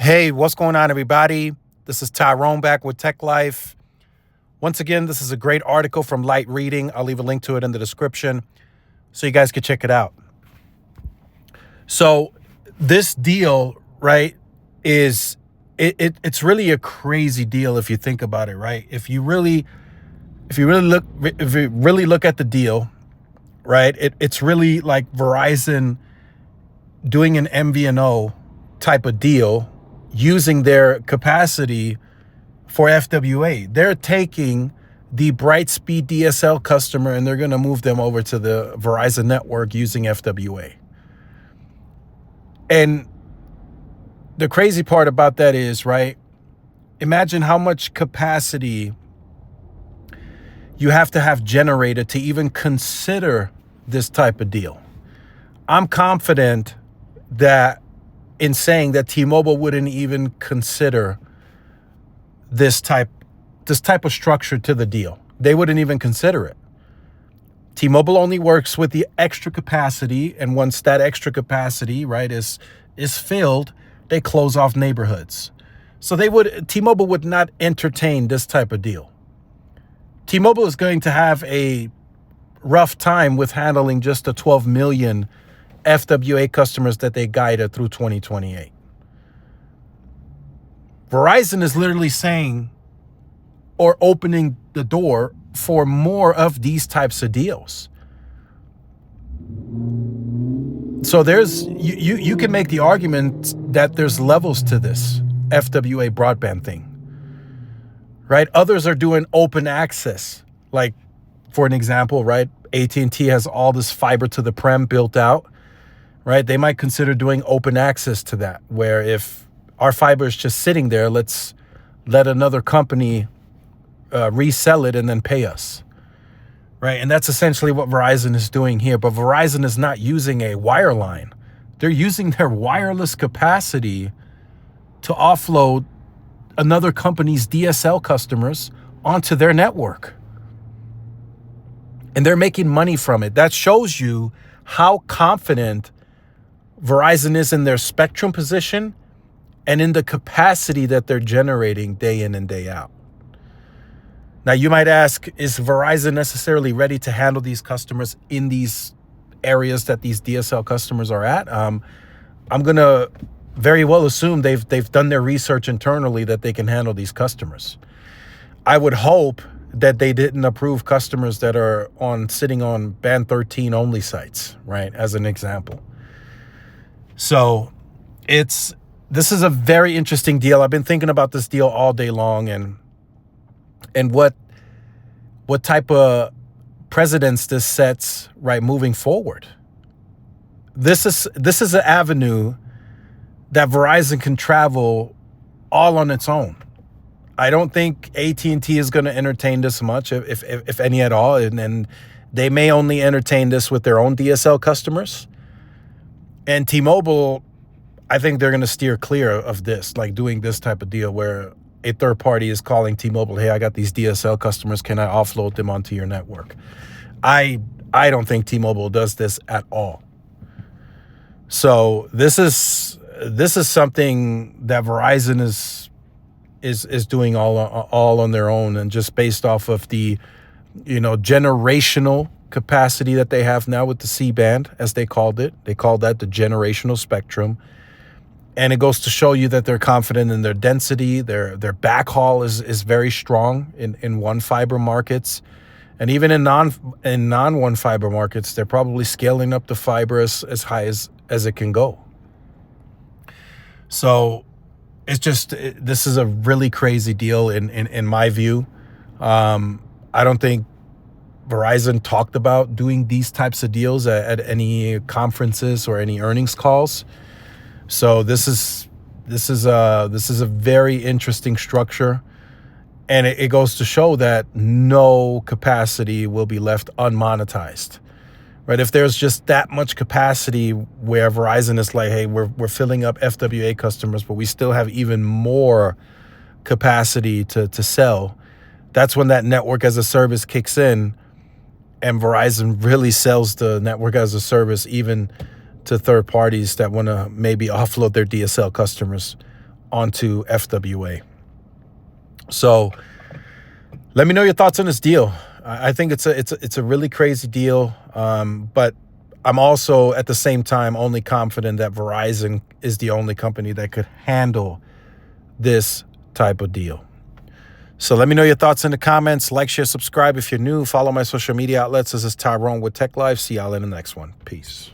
Hey, what's going on, everybody? This is Tyrone back with Tech Life. Once again, this is a great article from Light Reading. I'll leave a link to it in the description so you guys can check it out. So this deal, right, it's really a crazy deal if you think about it, right? If you really look at the deal, right, it's really like Verizon doing an MVNO type of deal using their capacity for FWA. They're taking the Brightspeed DSL customer and they're going to move them over to the Verizon network using FWA. And the crazy part about that is, right, imagine how much capacity you have to have generated to even consider this type of deal. I'm confident that in saying that T-Mobile wouldn't even consider this type of structure to the deal. They wouldn't even consider it. T-Mobile only works with the extra capacity, and once that extra capacity, right, is filled, they close off neighborhoods. So T-Mobile would not entertain this type of deal. T-Mobile is going to have a rough time with handling just the 12 million FWA customers that they guided through 2028. Verizon is literally saying or opening the door for more of these types of deals. So you can make the argument that there's levels to this FWA broadband thing, right? Others are doing open access. Like, for an example, right, AT&T has all this fiber to the prem built out, right? They might consider doing open access to that, where if our fiber is just sitting there, let's let another company resell it and then pay us, right? And that's essentially what Verizon is doing here. But Verizon is not using a wireline. They're using their wireless capacity to offload another company's DSL customers onto their network. And they're making money from it. That shows you how confident Verizon is in their spectrum position and in the capacity that they're generating day in and day out. Now, you might ask, is Verizon necessarily ready to handle these customers in these areas that these DSL customers are at? I'm going to very well assume they've done their research internally that they can handle these customers. I would hope that they didn't approve customers that are sitting on band 13 only sites, right, as an example. So this is a very interesting deal. I've been thinking about this deal all day long and what type of precedents this sets, right, moving forward. This is an avenue that Verizon can travel all on its own. I don't think AT&T is going to entertain this much, if any at all, and they may only entertain this with their own DSL customers. And T-Mobile, I think they're going to steer clear of this, like doing this type of deal where a third party is calling T-Mobile, hey, I got these DSL customers, can I offload them onto your network? I don't think T-Mobile does this at all. So this is something that Verizon is doing all on their own, and just based off of the generational capacity that they have now with the C-band, as they called it. They called that the generational spectrum. And it goes to show you that they're confident in their density. Their backhaul is very strong in one fiber markets. And even in non one fiber markets, they're probably scaling up the fiber as high as it can go. So this is a really crazy deal in my view. I don't think Verizon talked about doing these types of deals at any conferences or any earnings calls. So this is a very interesting structure, and it goes to show that no capacity will be left unmonetized, right? If there's just that much capacity where Verizon is like, hey, we're filling up FWA customers, but we still have even more capacity to sell, that's when that network as a service kicks in, and Verizon really sells the network as a service even to third parties that want to maybe offload their DSL customers onto FWA. So let me know your thoughts on this deal. I think it's a really crazy deal, but I'm also at the same time only confident that Verizon is the only company that could handle this type of deal. So let me know your thoughts in the comments. Like, share, subscribe if you're new. Follow my social media outlets. This is Tyrone with Tech Live. See y'all in the next one. Peace.